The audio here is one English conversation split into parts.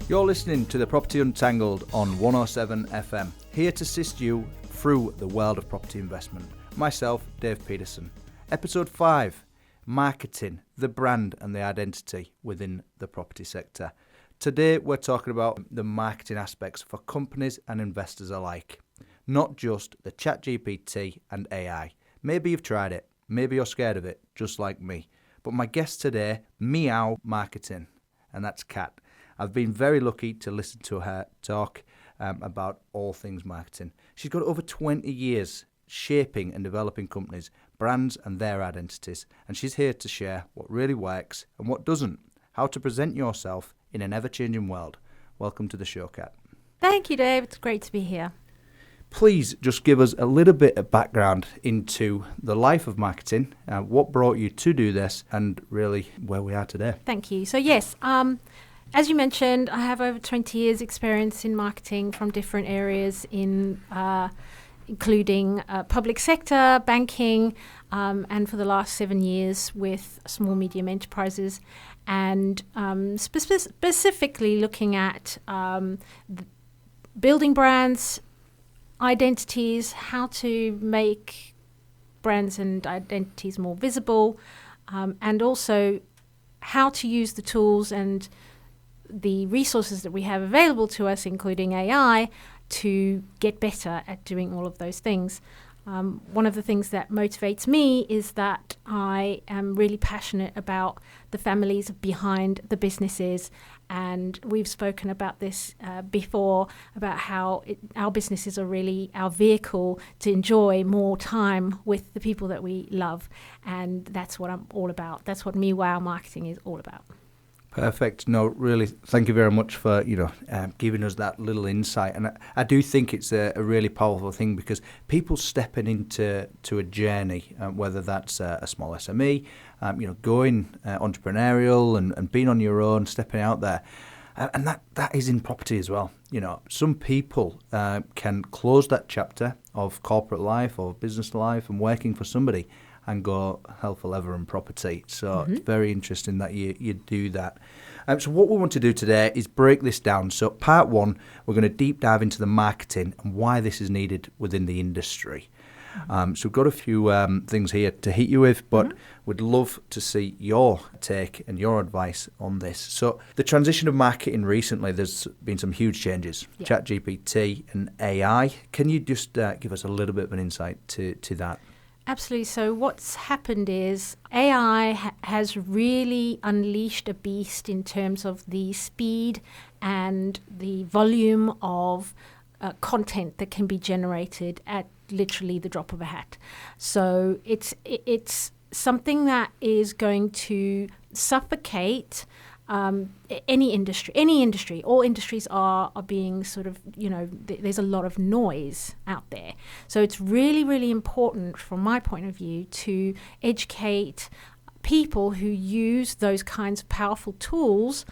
You're listening to the Property Untangled on 107 FM, here to assist you through the world of property investment. Myself, Dave Peterson. Episode 5, Marketing, the brand and the identity within the property sector. Today we're talking about the marketing aspects for companies and investors alike, not just the ChatGPT and AI. Maybe you've tried it, maybe you're scared of it, just like me. But my guest today, Meow Marketing, and that's Cat. I've been very lucky to listen to her talk about all things marketing. She's got over 20 years shaping and developing companies, brands and their identities, and she's here to share what really works and what doesn't, how to present yourself in an ever-changing world. Welcome to the show, Cat. Thank you, Dave. It's great to be here. Please just give us a little bit of background into the life of marketing, what brought you to do this, and really where we are today. Thank you. So yes, as you mentioned, I have over 20 years experience in marketing from different areas including public sector, banking, and for the last 7 years with small medium enterprises, and specifically looking at building brands, identities, how to make brands and identities more visible, and also how to use the tools and the resources that we have available to us, including AI, to get better at doing all of those things. One of the things that motivates me is that I am really passionate about the families behind the businesses, and we've spoken about this before, about how our businesses are really our vehicle to enjoy more time with the people that we love, and that's what I'm all about. That's what Meow Marketing is all about. Perfect. No, really, thank you very much for giving us that little insight. And I do think it's a really powerful thing, because people stepping into a journey, whether that's a small SME, going entrepreneurial and being on your own, stepping out there. And that is in property as well. Some people can close that chapter of corporate life or business life and working for somebody and go hell for leather in property. So It's very interesting that you do that. So what we want to do today is break this down. So part 1, we're going to deep dive into the marketing and why this is needed within the industry. So we've got a few things here to hit you with, but we'd love to see your take and your advice on this. So the transition of marketing recently, there's been some huge changes. Yeah. ChatGPT and AI. Can you just give us a little bit of an insight to that? Absolutely. So what's happened is AI has really unleashed a beast in terms of the speed and the volume of content that can be generated at literally the drop of a hat. So it's something that is going to suffocate any industry. All industries are being sort of, there's a lot of noise out there. So it's really, really important from my point of view to educate people who use those kinds of powerful tools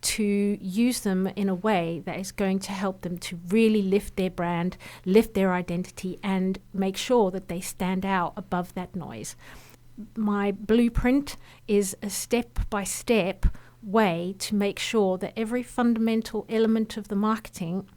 to use them in a way that is going to help them to really lift their brand, lift their identity, and make sure that they stand out above that noise. My blueprint is a step-by-step way to make sure that every fundamental element of the marketing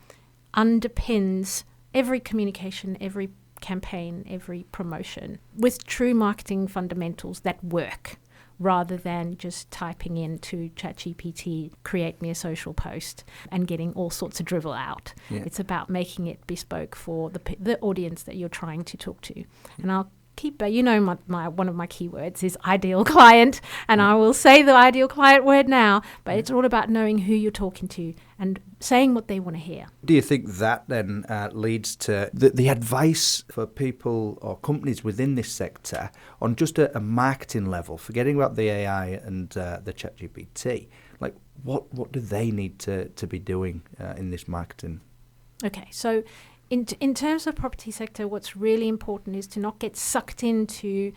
underpins every communication, every campaign, every promotion with true marketing fundamentals that work, rather than just typing into ChatGPT, create me a social post, and getting all sorts of drivel out. Yeah. It's about making it bespoke for the audience that you're trying to talk to. And I'll keep, my one of my keywords is ideal client, and I will say the ideal client word now, but it's all about knowing who you're talking to and saying what they want to hear. Do you think that then leads to the advice for people or companies within this sector on just a marketing level, forgetting about the AI and the ChatGPT? Like, what do they need to be doing in this marketing? Okay, so in terms of property sector, what's really important is to not get sucked into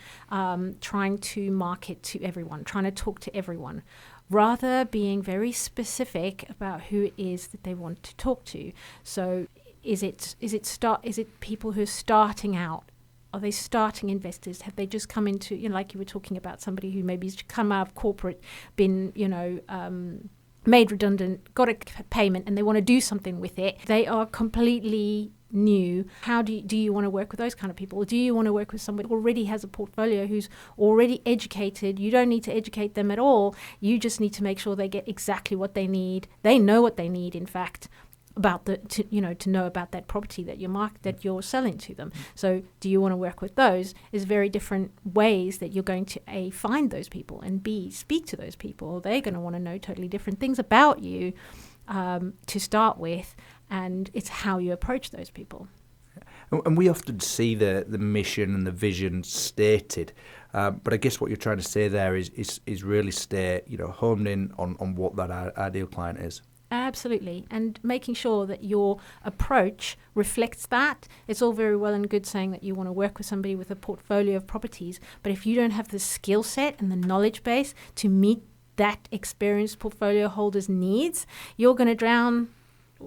trying to market to everyone, trying to talk to everyone. Rather being very specific about who it is that they want to talk to. So is it people who are starting out? Are they starting investors? Have they just come into, like you were talking about, somebody who maybe has come out of corporate, been, made redundant, got a payment, and they want to do something with it, they are completely new. How do you want to work with those kind of people? Or do you want to work with somebody who already has a portfolio, who's already educated? You don't need to educate them at all. You just need to make sure they get exactly what they need. They know what they need, in fact, about to know about that property that you're selling to them. So do you want to work with those? Is very different ways that you're going to A, find those people, and B, speak to those people. They're going to want to know totally different things about you to start with, and it's how you approach those people. And we often see the mission and the vision stated, but I guess what you're trying to say there is really stay, honed in on what that ideal client is. Absolutely. And making sure that your approach reflects that. It's all very well and good saying that you want to work with somebody with a portfolio of properties, but if you don't have the skill set and the knowledge base to meet that experienced portfolio holder's needs, you're going to drown.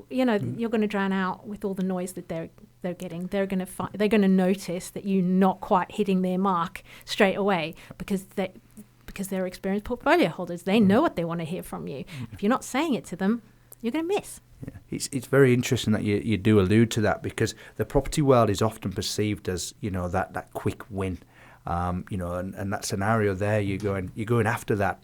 You're going to drown out with all the noise that they're getting. They're going to notice that you're not quite hitting their mark straight away because they're experienced portfolio holders. They know what they want to hear from you. If you're not saying it to them, you're going to miss. Yeah. It's very interesting that you do allude to that, because the property world is often perceived as that quick win, and that scenario there, you're going after that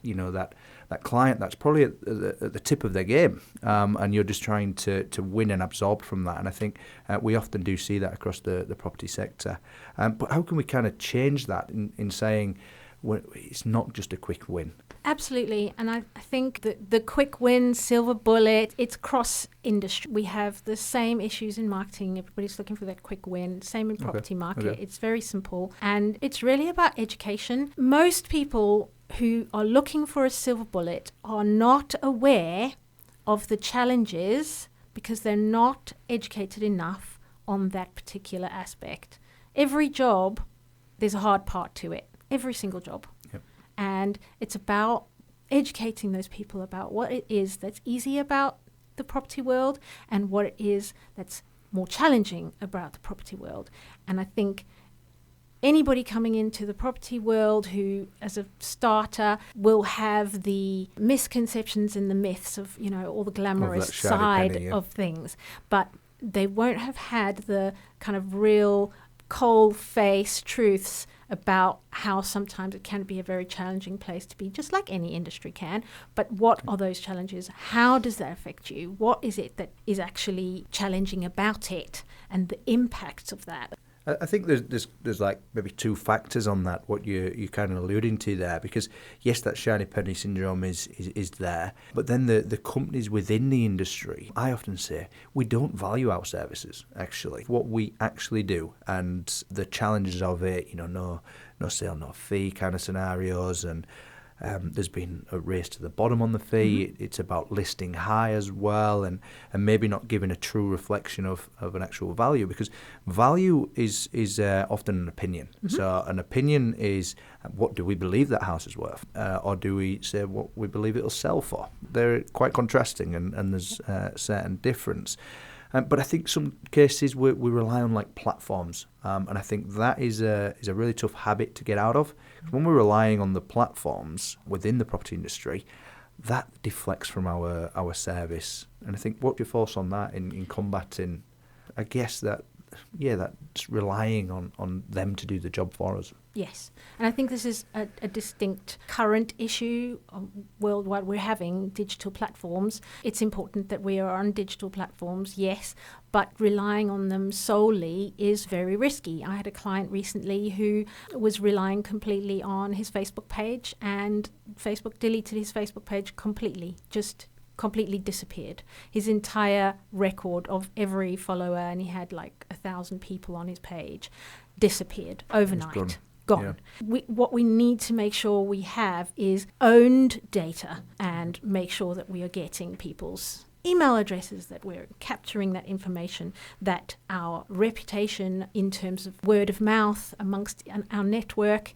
that client that's probably at the tip of their game, and you're just trying to win and absorb from that. And I think we often do see that across the property sector. But how can we kind of change that in saying, well, it's not just a quick win? Absolutely. And I think that the quick win, silver bullet, it's cross-industry. We have the same issues in marketing. Everybody's looking for that quick win. Same in property market. Okay. It's very simple. And it's really about education. Most people who are looking for a silver bullet are not aware of the challenges because they're not educated enough on that particular aspect. Every job, there's a hard part to it. Every single job. Yep. And it's about educating those people about what it is that's easy about the property world and what it is that's more challenging about the property world. And I think anybody coming into the property world who, as a starter, will have the misconceptions and the myths of, all the glamorous side of things, but they won't have had the kind of real cold-face truths about how sometimes it can be a very challenging place to be, just like any industry can. But what are those challenges? How does that affect you? What is it that is actually challenging about it, and the impacts of that? I think there's like maybe two factors on that, what you're kind of alluding to there, because yes, that shiny penny syndrome is there, but then the companies within the industry, I often say, we don't value our services, actually. What we actually do and the challenges of it, no sale, no fee kind of scenarios, and there's been a race to the bottom on the fee. Mm-hmm. It's about listing high as well, and maybe not giving a true reflection of an actual value, because value is often an opinion. Mm-hmm. So an opinion is, what do we believe that house is worth, or do we say what we believe it'll sell for? They're quite contrasting, and there's a certain difference. But I think some cases we rely on like platforms, and I think that is a really tough habit to get out of. When we're relying on the platforms within the property industry, that deflects from our service. And I think what's your thoughts on that in combating, I guess, that's relying on them to do the job for us? Yes, and I think this is a distinct current issue worldwide. We're having digital platforms. It's important that we are on digital platforms, yes, but relying on them solely is very risky. I had a client recently who was relying completely on his Facebook page, and Facebook deleted his Facebook page completely, just completely disappeared. His entire record of every follower, and he had like 1,000 people on his page, disappeared overnight. Gone. Yeah. What we need to make sure we have is owned data, and make sure that we are getting people's email addresses, that we're capturing that information, that our reputation in terms of word of mouth amongst our network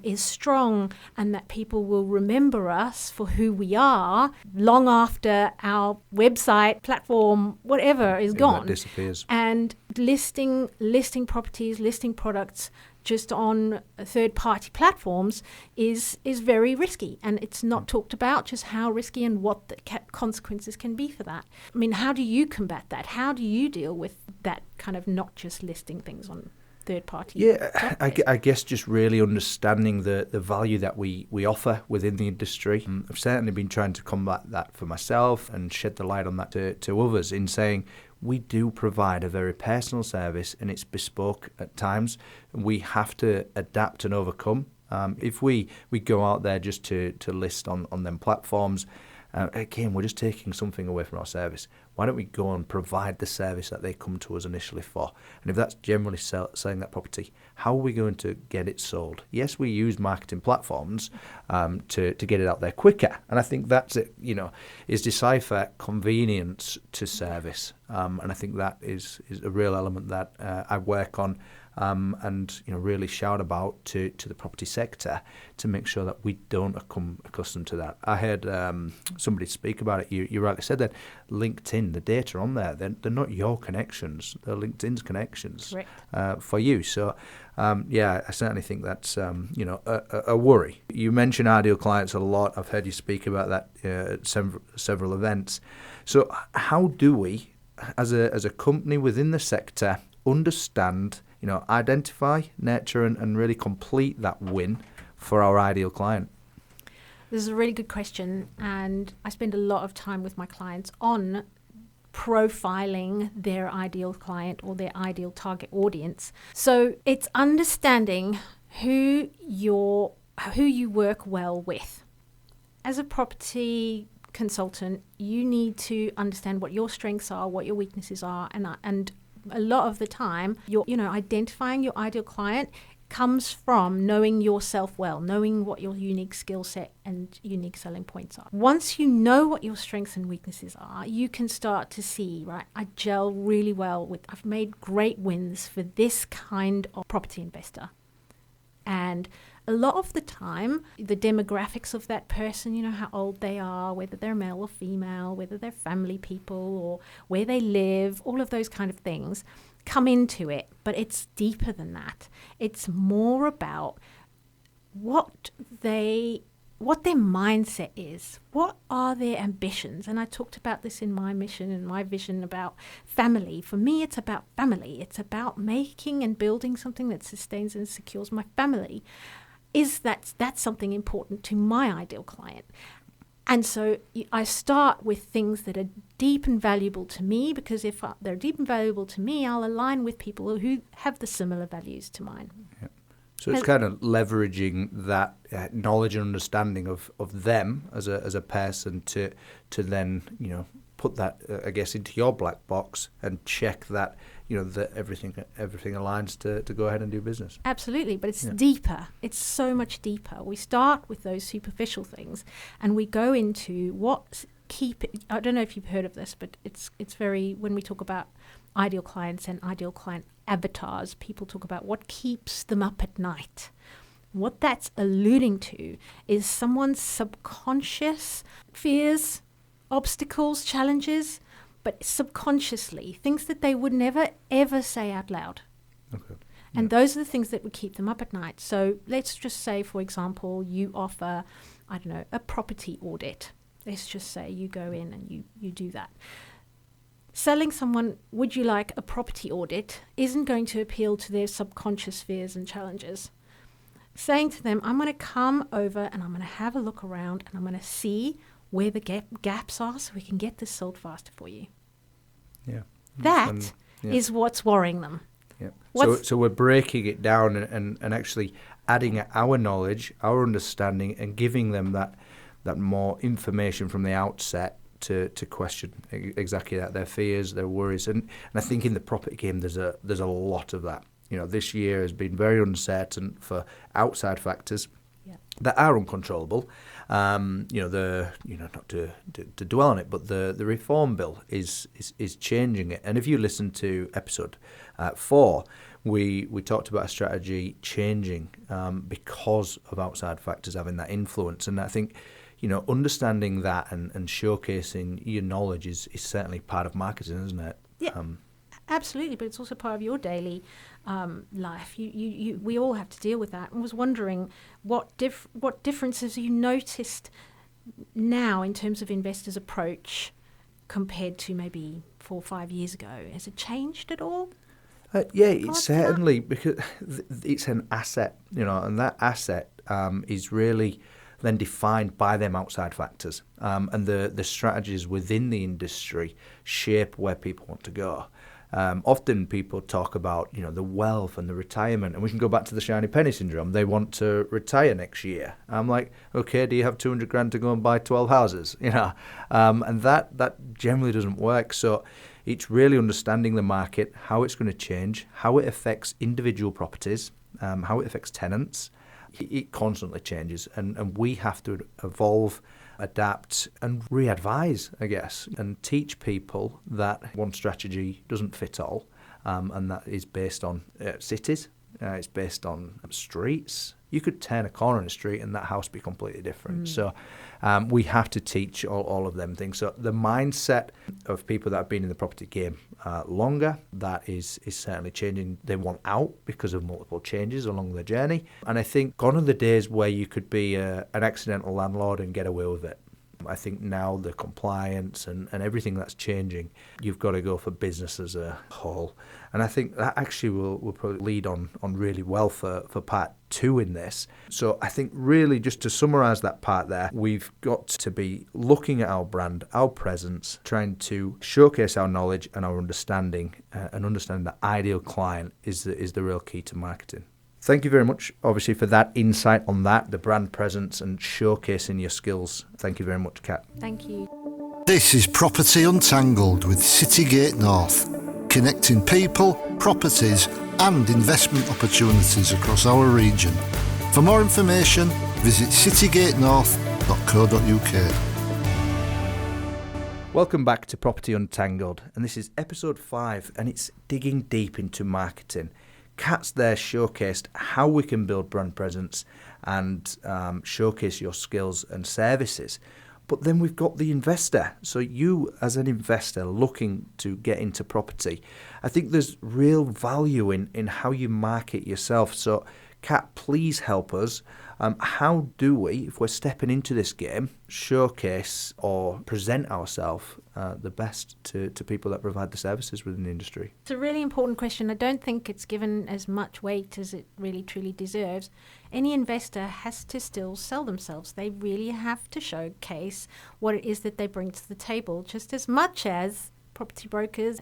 is strong, and that people will remember us for who we are long after our website, platform, whatever is gone. That disappears. And listing properties, listing products just on third-party platforms is very risky, and it's not talked about just how risky and what the consequences can be for that. I mean, how do you combat that? How do you deal with that kind of not just listing things on third-party? Yeah, I guess just really understanding the value that we offer within the industry. I've certainly been trying to combat that for myself and shed the light on that to others in saying we do provide a very personal service, and it's bespoke at times. We have to adapt and overcome. If we go out there just to list on them platforms, again, we're just taking something away from our service. Why don't we go and provide the service that they come to us initially for? And if that's generally selling that property, how are we going to get it sold? Yes, we use marketing platforms to get it out there quicker. And I think that's it, is decipher convenience to service. And I think that is a real element that I work on and really shout about to the property sector to make sure that we don't become accustomed to that. I heard somebody speak about it. You rightly said that LinkedIn, the data on there, they're not your connections, they're LinkedIn's connections for you. So I certainly think that's a worry. You mention ideal clients a lot. I've heard you speak about that at several events. So how do we, as a company within the sector, understand, identify, nurture, and really complete that win for our ideal client? This is a really good question, and I spend a lot of time with my clients on profiling their ideal client or their ideal target audience. So it's understanding who you work well with. As a property consultant, you need to understand what your strengths are, what your weaknesses are, and a lot of the time, identifying your ideal client comes from knowing yourself well, knowing what your unique skill set and unique selling points are. Once you know what your strengths and weaknesses are, you can start to see, right, I gel really well I've made great wins for this kind of property investor. And a lot of the time, the demographics of that person, how old they are, whether they're male or female, whether they're family people or where they live, all of those kind of things come into it. But it's deeper than that. It's more about what their mindset is. What are their ambitions? And I talked about this in my mission and my vision about family. For me, it's about family. It's about making and building something that sustains and secures my family. That's something important to my ideal client. And so I start with things that are deep and valuable to me, because if they're deep and valuable to me, I'll align with people who have the similar values to mine. Yeah. So it's kind of leveraging that knowledge and understanding of them as a person to then put that I guess into your black box and check that that everything aligns to go ahead and do business. Absolutely, but it's deeper. It's so much deeper. We start with those superficial things, and we go into I don't know if you've heard of this, but it's very, when we talk about ideal clients and ideal client avatars, people talk about what keeps them up at night. What that's alluding to is someone's subconscious fears, obstacles, challenges, but subconsciously, things that they would never, ever say out loud. Okay. And those are the things that would keep them up at night. So let's just say, for example, you offer, a property audit. Let's just say you go in and you do that. Selling someone, would you like a property audit, isn't going to appeal to their subconscious fears and challenges. Saying to them, I'm going to come over and I'm going to have a look around and I'm going to see where the gaps are so we can get this sold faster for you. Yeah. That is what's worrying them. Yeah. So we're breaking it down and actually adding our knowledge, our understanding, and giving them that more information from the outset to question exactly that, their fears, their worries. And I think in the property game there's a lot of that. This year has been very uncertain for outside factors that are uncontrollable. Not to dwell on it, but the reform bill is changing it. And if you listen to episode 4, we talked about a strategy changing because of outside factors having that influence. And I think understanding that and showcasing your knowledge is certainly part of marketing, isn't it? Yeah. Absolutely, but it's also part of your daily life. We all have to deal with that. I was wondering what differences you noticed now in terms of investors' approach compared to maybe 4 or 5 years ago. Has it changed at all? Yeah, it's certainly, because it's an asset, and that asset is really then defined by them outside factors. And the strategies within the industry shape where people want to go. Often people talk about, the wealth and the retirement, and we can go back to the shiny penny syndrome. They want to retire next year. I'm like, okay, do you have 200 grand to go and buy 12 houses? And that generally doesn't work. So it's really understanding the market, how it's going to change, how it affects individual properties, how it affects tenants. It constantly changes, and we have to evolve, adapt, and re-advise, I guess, and teach people that one strategy doesn't fit all, and that is based on cities, it's based on streets. You could turn a corner in a street and that house be completely different. So we have to teach all of them things. So the mindset of people that have been in the property game longer, that is certainly changing. They want out because of multiple changes along the journey. And I think gone are the days where you could be an accidental landlord and get away with it. I think now the compliance and everything that's changing, you've got to go for business as a whole. And I think that actually will probably lead on really well for part 2 in this. So I think really, just to summarise that part there, we've got to be looking at our brand, our presence, trying to showcase our knowledge and our understanding, and understanding the ideal client is the real key to marketing. Thank you very much, obviously, for that insight on that, the brand presence and showcasing your skills. Thank you very much, Cat. Thank you. This is Property Untangled with CityGate North, connecting people, properties and investment opportunities across our region. For more information, visit citygatenorth.co.uk. Welcome back to Property Untangled, and this is episode 5, and it's digging deep into marketing. Cat's there showcased how we can build brand presence and showcase your skills and services. But then we've got the investor. So you, as an investor looking to get into property, I think there's real value in how you market yourself. So Cat, please help us. How do we, if we're stepping into this game, showcase or present ourselves the best to people that provide the services within the industry? It's a really important question. I don't think it's given as much weight as it really truly deserves. Any investor has to still sell themselves. They really have to showcase what it is that they bring to the table, just as much as property brokers.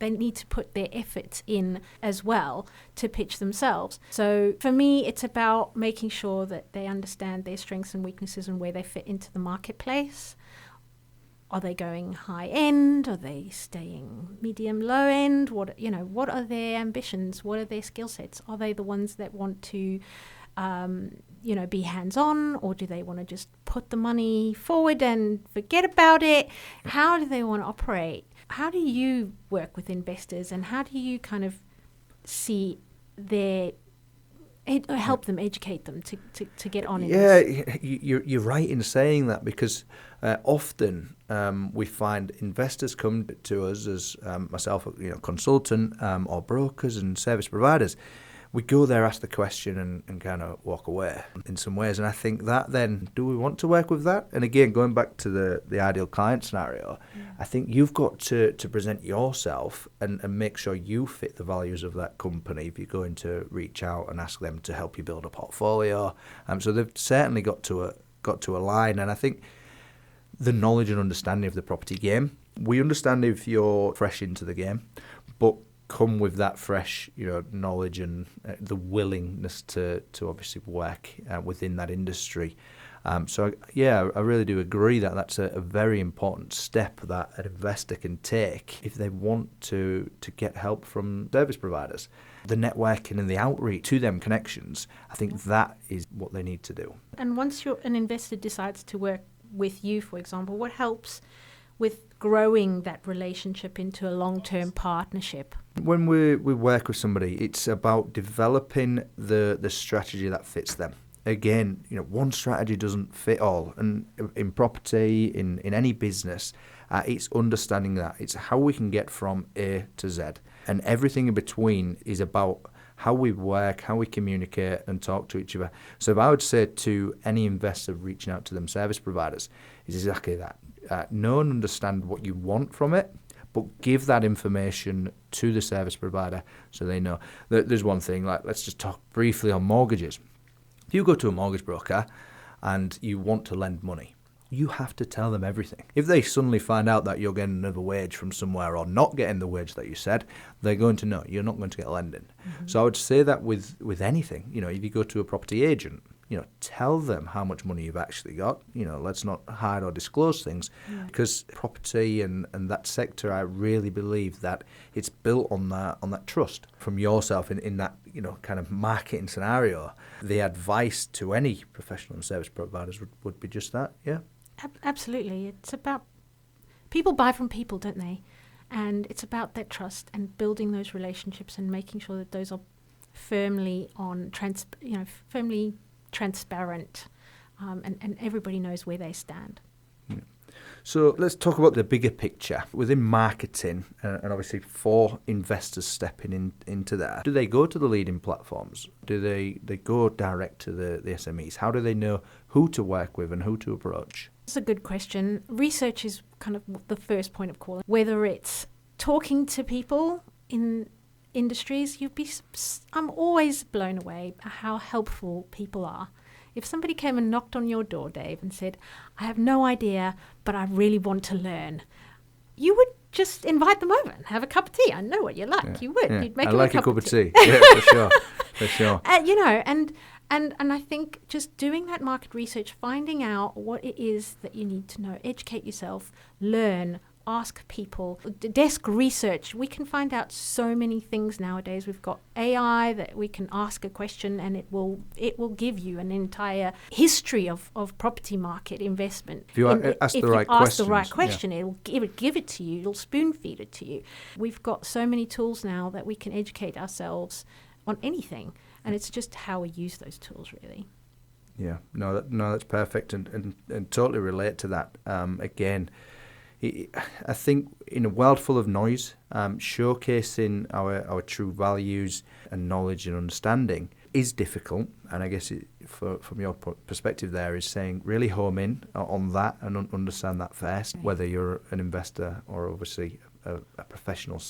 They need to put their efforts in as well to pitch themselves. So for me, it's about making sure that they understand their strengths and weaknesses and where they fit into the marketplace. Are they going high end? Are they staying medium, low end? What are their ambitions? What are their skill sets? Are they the ones that want to be hands-on, or do they want to just put the money forward and forget about it? How do they want to operate? How do you work with investors, and how do you kind of see help them, educate them to get on in this? Yeah, you're right in saying that, because often we find investors come to us as myself, consultant or brokers and service providers. We go there, ask the question, and kind of walk away in some ways. And I think that then, do we want to work with that? And again, going back to the ideal client scenario, I think you've got to present yourself and make sure you fit the values of that company if you're going to reach out and ask them to help you build a portfolio. So they've certainly got to align. And I think the knowledge and understanding of the property game, we understand if you're fresh into the game, but come with that fresh, knowledge and the willingness to obviously work within that industry. I really do agree that that's a very important step that an investor can take if they want to get help from service providers. The networking and the outreach to them connections, I think that is what they need to do. And once an investor decides to work with you, for example, what helps with growing that relationship into a long-term partnership? When we work with somebody, it's about developing the strategy that fits them. again, one strategy doesn't fit all. And in property, in any business, it's understanding that. It's how we can get from A to Z. And everything in between is about how we work, how we communicate and talk to each other. So if I would say to any investor reaching out to them service providers, is exactly that. Know and understand what you want from it, but give that information to the service provider so they know. There's one thing, like let's just talk briefly on mortgages. If you go to a mortgage broker and you want to lend money, you have to tell them everything. If they suddenly find out that you're getting another wage from somewhere or not getting the wage that you said, they're going to know you're not going to get lending. Mm-hmm. So I would say that with anything, if you go to a property agent, tell them how much money you've actually got. Let's not hide or disclose things, because property and that sector, I really believe that it's built on that trust from yourself in that kind of marketing scenario. The advice to any professional and service providers would be just that. Yeah. Absolutely. It's about people buy from people, don't they? And it's about that trust and building those relationships and making sure that those are firmly firmly transparent, and everybody knows where they stand. So let's talk about the bigger picture within marketing, and obviously for investors stepping into that. Do they go to the leading platforms? Do they go direct to the SMEs? How do they know who to work with and who to approach? That's a good question. Research is kind of the first point of call. Whether it's talking to people in industries, I'm always blown away how helpful people are. If somebody came and knocked on your door, Dave, and said, I have no idea, but I really want to learn, you would just invite them over and have a cup of tea. I know what you like. Yeah, you would. Yeah. You'd make I them like a cup of tea. Yeah, for sure. For sure. And I think just doing that market research, finding out what it is that you need to know, educate yourself, learn, ask people, desk research. We can find out so many things nowadays. We've got AI that we can ask a question and it will give you an entire history of property market investment. If you ask the right question, it'll give it to you. It'll spoon feed it to you. We've got so many tools now that we can educate ourselves on anything, and it's just how we use those tools, really. Yeah, no, that's perfect, and totally relate to that. Again, I think in a world full of noise, showcasing our true values and knowledge and understanding is difficult. And I guess from your perspective there is saying really home in on that and understand that first, whether you're an investor or obviously a professional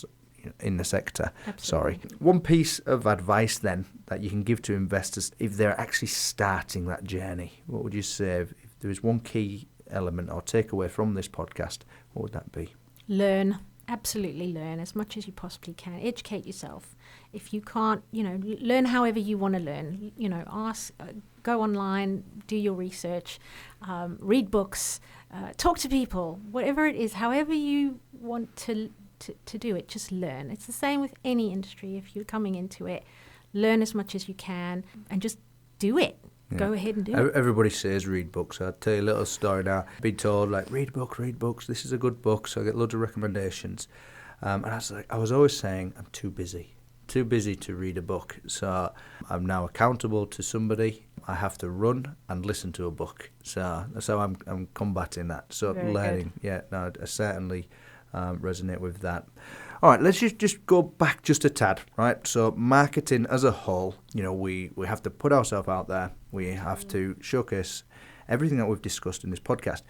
in the sector. Absolutely. Sorry. One piece of advice then that you can give to investors if they're actually starting that journey, what would you say if there was one key element or takeaway from this podcast, what would that be? Learn. Absolutely learn as much as you possibly can. Educate yourself. If you can't, learn however you want to learn. Ask, go online, do your research, read books, talk to people, whatever it is, however you want to do it, just learn. It's the same with any industry. If you're coming into it, learn as much as you can and just do it. Yeah. Go ahead and do it. Everybody says read books. I'll tell you a little story now. I've been told, read books. This is a good book. So I get loads of recommendations. And I was always saying, I'm too busy to read a book. So I'm now accountable to somebody. I have to run and listen to a book. So that's how I'm combating that. So Very learning. Good. Yeah, no, I certainly resonate with that. All right, let's just go back just a tad, right? So marketing as a whole, we have to put ourselves out there. We have to showcase everything that we've discussed in this podcast.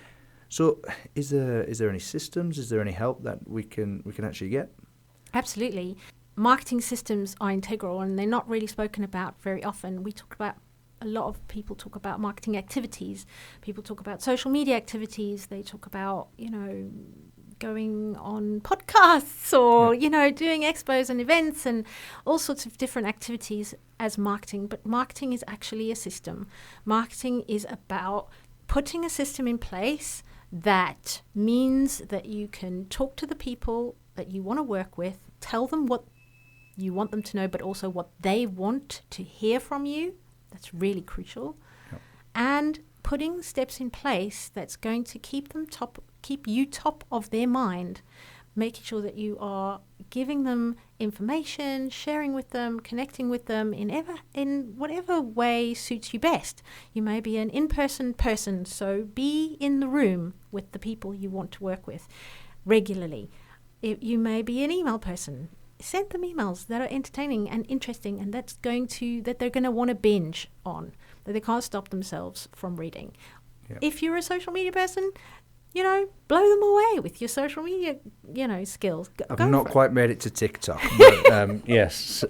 So is there any systems? Is there any help that we can actually get? Absolutely. Marketing systems are integral and they're not really spoken about very often. A lot of people talk about marketing activities. People talk about social media activities. They talk about, going on podcasts or, doing expos and events and all sorts of different activities as marketing. But marketing is actually a system. Marketing is about putting a system in place that means that you can talk to the people that you want to work with, tell them what you want them to know, but also what they want to hear from you. That's really crucial. Yep. And putting steps in place that's going to keep you top of their mind, making sure that you are giving them information, sharing with them, connecting with them in whatever way suits you best. You may be an in-person person, so be in the room with the people you want to work with regularly. You may be an email person. Send them emails that are entertaining and interesting, and that they're going to want to binge on, that they can't stop themselves from reading. Yep. If you're a social media person, blow them away with your social media, skills. I've not quite made it to TikTok, but yes,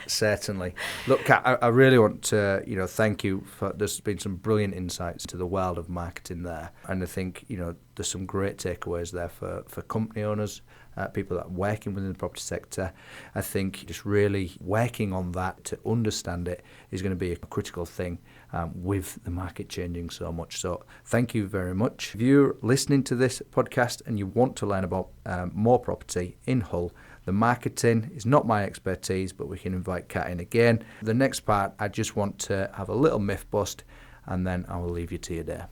certainly. Look, Kat, I really want to, thank you for. There's been some brilliant insights to the world of marketing there, and I think there's some great takeaways there for company owners, people that are working within the property sector. I think just really working on that to understand it is going to be a critical thing with the market changing so much. So thank you very much. If you're listening to this podcast and you want to learn about more property in Hull, the marketing is not my expertise, but we can invite Kat in again. The next part, I just want to have a little myth bust, and then I will leave you to your day.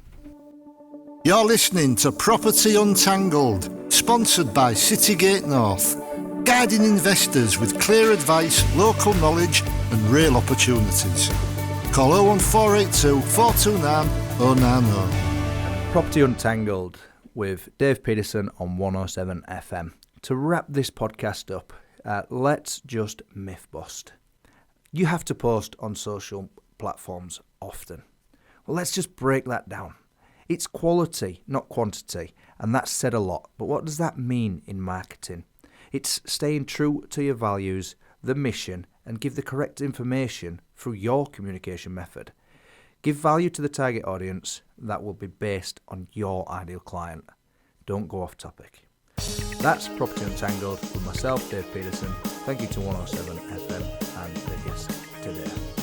You're listening to Property Untangled, sponsored by CityGate North, guiding investors with clear advice, local knowledge and real opportunities. Call 01482 429 090. Property Untangled with Dave Peterson on 107 FM. To wrap this podcast up, let's just myth bust. You have to post on social platforms often. Well, let's just break that down. It's quality, not quantity, and that's said a lot. But what does that mean in marketing? It's staying true to your values, the mission, and give the correct information through your communication method. Give value to the target audience that will be based on your ideal client. Don't go off topic. That's Property Untangled with myself, Dave Peterson. Thank you to 107 FM and the guest today.